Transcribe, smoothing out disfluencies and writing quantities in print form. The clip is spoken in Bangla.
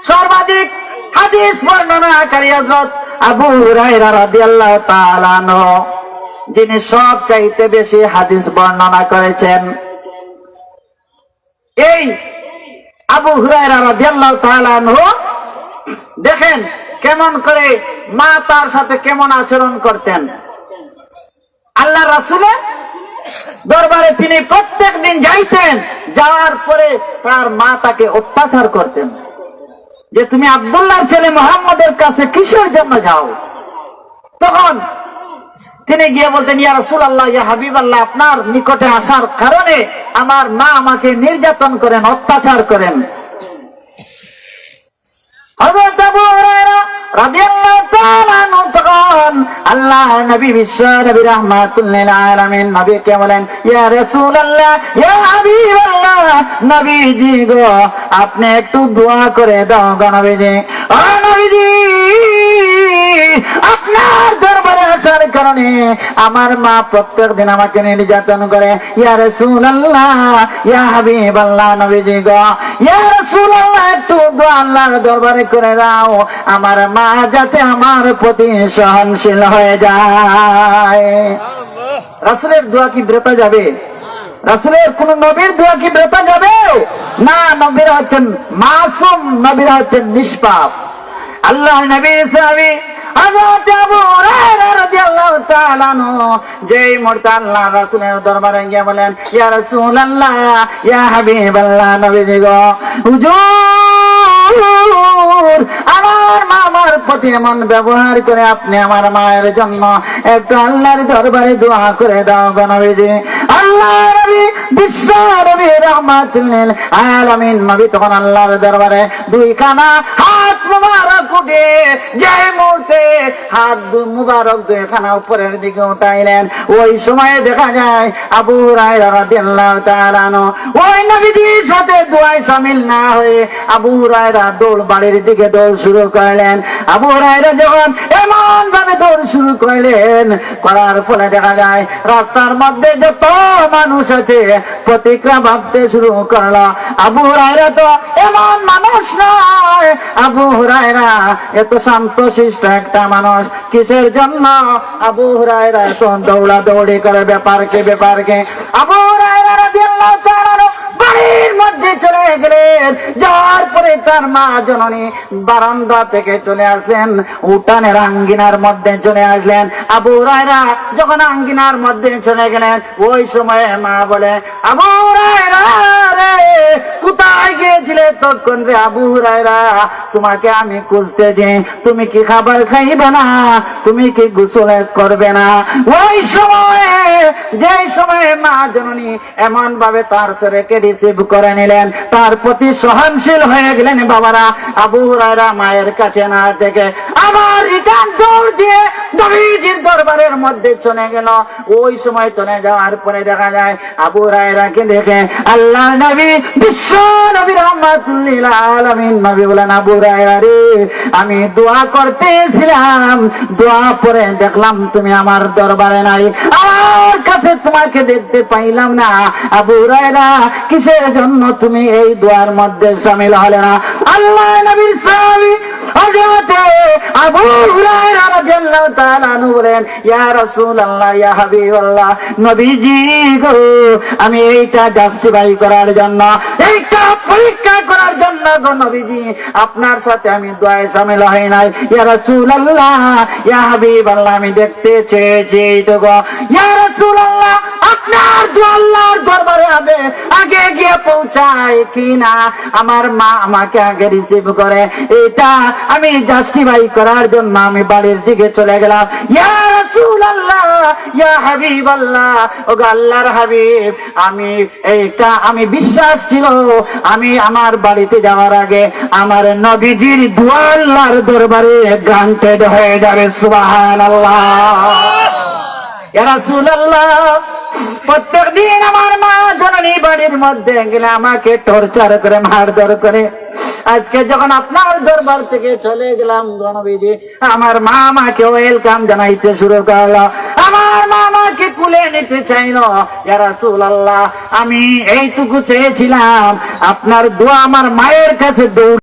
সর্বাধিক হাদিস বর্ণনাকারী হযরত আবু হুরায়রা রাদিয়াল্লাহু তাআলা আনহু, যিনি সবচাইতে বেশি হাদিস বর্ণনা করেছেন। এই আবু হুরায়রা রাদিয়াল্লাহু তাআলা আনহু দেখেন কেমন করে মা তার সাথে কেমন আচরণ করতেন। আল্লাহ রাসূলের দরবারে তিনি প্রত্যেক দিন যাইতেন, যাওয়ার পরে তার মা তাকে অত্যাচার করতেন যে তুমি আব্দুল্লাহর ছেলে মুহাম্মদের কাছে কিসের জন্য যাও। তখন তিনি গিয়ে বলতেন, ইয়া রাসূলুল্লাহ, ইয়া হাবিবাল্লাহ, আপনার নিকটে আসার কারণে আমার মা আমাকে নির্যাতন করেন, অত্যাচার করেন। হযরত আবু হুরায়রা রাদিয়াল্লাহু তাআলা আনহু তখন আল্লাহর নবী বিশ্ব নবী রাহমাতুল লিল আলামিন নবীকে বলেন, ইয়া রাসূলুল্লাহ, ইয়া হাবিবাল্লাহ, নবীজি গো, আপনি একটু দোয়া করে দাও গো নবীজি। ও নবীজি, আপনার দরবারে আসার কারণে আমার মা প্রত্যেক দিন আমাকে নির্যাতন করে। ইয়া রাসূলুল্লাহ, ইয়া হাবিবাল্লাহ, নবীজি গো, ইয়া রাসূলুল্লাহ, একটু দোয়া আল্লাহর দরবারে করে দাও, আমার মা যাতে আমার প্রতি সহনশীল হয়ে যায়। রাসূলের দোয়া কি বৃথা যাবে? রাসূলের কোন নবীর দোয়া কি বৃথা যাবে? না, নবীরা হচ্ছেন মাসুম, নবীরা হচ্ছেন নিষ্পাপ। আল্লাহর নবীর সাহাবী হযরত আবু হুরায়রা রাদিয়াল্লাহু তাআলা আনহু যেই মুহূর্তে আল্লাহর রাসূলের দরবারে গিয়ে বলেন, ইয়া রাসূলুল্লাহ, ইয়া হাবিবাল্লাহ, নবীজি গো, হুজুর, আমার মা আমার প্রতি এমন ব্যবহার করে, আপনি আমার মায়ের জন্য একটু আল্লাহর দরবারে দোয়া করে দাও গো নবীজি। আল্লাহর নবী বিশ্ব নবী রাহমাতুল লিল আলামিন নবী তখন আল্লাহর দরবারে দুইখানা হাত মুবারক উঠে যে মুহূর্তে হাত মুবারক দুইখানা উপরের দিকে উঠাইলেন, ওই সময়ে দেখা যায় আবু হুরায়রা রাদিয়াল্লাহু তাআলা আনহু ওই নবীজির সাথে দোয়ায় শামিল না হয়ে আবু হুরায়রা দৌড় বাড়ির দিকে দৌড় শুরু করলেন। আবু হুরায়রা যখন এমন ভাবে দৌড় শুরু করলেন, করার ফলে দেখা যায় রাস্তার মধ্যে যত মানুষ আছে প্রতিক্রিয়া ভাবতে শুরু করলো, আবু হুরায়রা তো এমন মানুষ নয়, আবু হুরায়রা এত শান্তশিষ্ট একটা মানুষ, কিসের জন্য আবু হুরায়রা এত দৌড়াদৌড়ি করে? ব্যাপারকে আবু হুরায়রা রাদিয়াল্লাহু তাআলা বাড়ির মধ্যে চলে গেলেন। যাওয়ার পরে তার মা জননী বারান্দা থেকে চলে আসলেন, উঠানের আঙ্গিনার মধ্যে চলে আসলেন। আবু হুরায়রা যখন আঙ্গিনার মধ্যে চলে গেলেন, ওই সময় মা বলে, আবু হুরায়রা রে, কোথায় গিয়েছিলে তখন রে আবু হুরায়রা? তোমাকে আমি খুঁজতেছি, তুমি কি খাবার খাইবে না? তুমি কি গোসল করবে না? ওই সময়ে যেই সময়ে মা জননী এমন ভাবে তার ছেলেকে রিসিভ করে নিলেন, তার প্রতি সহনশীল হয়ে গেলেন বাবারা, আবু হুরায়রা মায়ের কাছে না থেকে আবার রিটার্ন দৌড় দিয়ে নবীজির দরবারের মধ্যে চলে গেল। ওই সময় চলে যাওয়ার পরে দেখা যায় আবু হুরায়রাকে দেখে আল্লাহর নবী বিশ্ব নবী রাহমাতুল লিল আলামিন নবী বলেন, আবু হুরায়রা রে, আমি দোয়া করতেছিলাম, দোয়া পরে দেখলাম তুমি আমার দরবারে নাই, আমার কাছে তোমাকে দেখতে পাইলাম না। আবু হুরায়রা, কিসের জন্য তুমি এই দোয়ার মধ্যে শামিল হলে না? আল্লাহ নবীর সাহাবী হযরত আবু হুরায়রা রাদিয়াল্লাহু তাআলা আনহু বলেন, ইয়া রাসূলুল্লাহ, ইয়া হাবিবাল্লাহ, নবীজি গো, আমি এইটা জাস্টিফাই করার জন্য, এইটা পরীক্ষা করার জন্য গো নবীজি আপনার সাথে আমি দোয়ায় শামিল হই নাই। ইয়া রাসূলুল্লাহ, ইয়া হাবিবাল্লাহ, আমি দেখতে চেয়েছি এইটুকু। ইয়া রাসূলুল্লাহ, আপনার দোয়া আল্লাহর দরবারে হবে আগে গিয়ে পৌঁছায় কিনা, আমার মা আমাকে আগে রিসিভ করে, এটা আমি জাস্টিফাই করার জন্য আমি বাড়ির দিকে চলে গেলাম। ইয়া রাসূলুল্লাহ, ইয়া হাবিবাল্লাহ, ওগো আল্লাহর হাবিব, আমি বিশ্বাস ছিল আমি আমার বাড়িতে যাওয়ার আগে আমার নবীজির দোয়া আল্লাহর দরবারে গ্রান্টেড হয়ে যাবে। সুবহানাল্লাহ। ইয়া রাসূলুল্লাহ, প্রত্যেকদিন আমার মা জননী বাড়ির মধ্যে গেলে আমাকে টর্চার করে, মারধর করে। আজকে যখন আপনার দরবার থেকে চলে গেলাম নবীজি, আমার মা আমাকে ওয়েলকাম জানাইতে শুরু করলো, আমার মা আমাকে কুলে নিতে চাইলো। ইয়া রাসূলুল্লাহ, আমি এইটুকু চেয়েছিলাম, আপনার দোয়া আমার মায়ের কাছে দৌড়